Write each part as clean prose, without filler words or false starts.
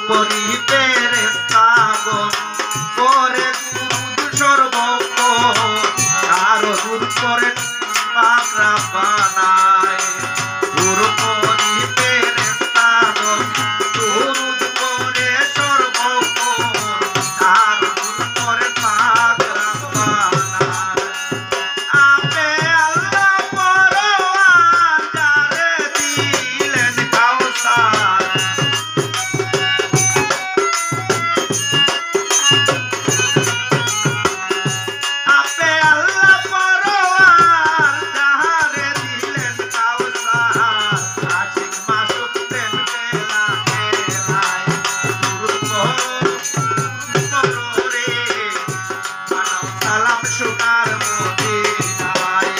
পরি ফেরেশতাগণ করে দুরূদ সর্বক্ষণ আরো দূর করে পাকড়া বানায় দূর পরি ফেরেশতাগণ দুরূদ করে সর্বক্ষণ আরো দূর করে পাকড়া বানায় আপে আল্লাহ পরওয়ার যারে দিলেন কাউসার আপে আল্লাহ পরওয়ার যারে দিলেন কাউসার আশিক মাসুক প্রেম বেলা বেলায় দুরূদ পড়ো রে মানব সালাম সোনার মদিনায়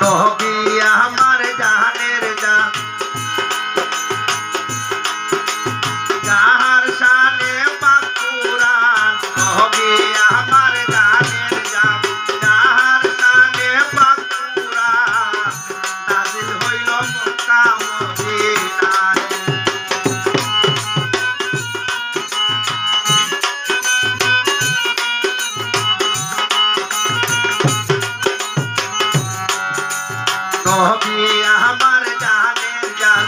নবী আমার জাহানের জান যাহার শানে পাক কুরআন নবী আমার জাহানের জান যাহার শানে পাক কুরআন নাযিল হইল মক্কা মদিনায় নবী আমার জানের জান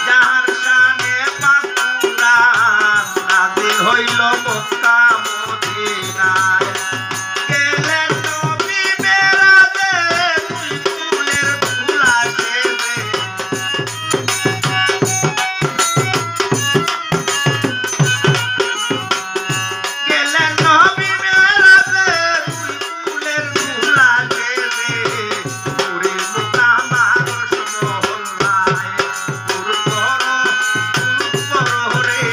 যাহার শানে পাক কুরআন নাযিল হইল মক্কা মদিনায় গেলেন নবী মেরাজে ফুলের ফুলা সেজে গেলেন নবী মেরাজে ফুলের ফুলা সেজে পুরী মুকামারস মহল্লায় দূর করো রে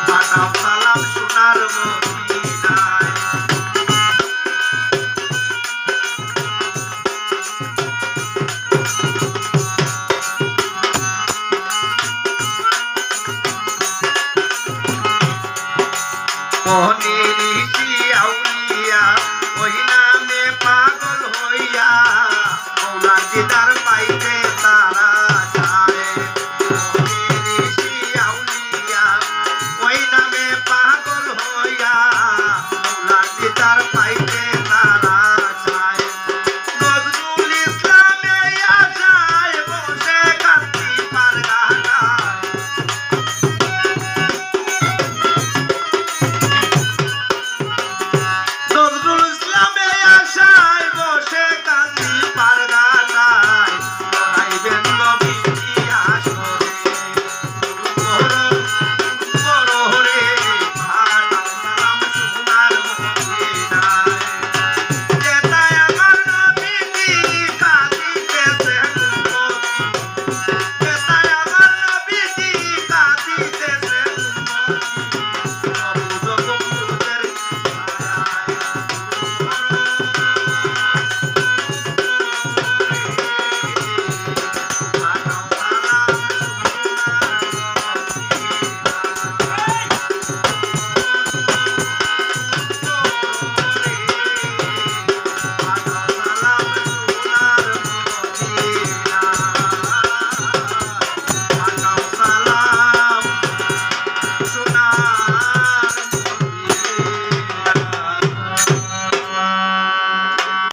মানব সালাম সোনার মদিনায় মোহনী ঋষি আউলিয়া ওই নামে পাগল হইয়া মৌলার দিদার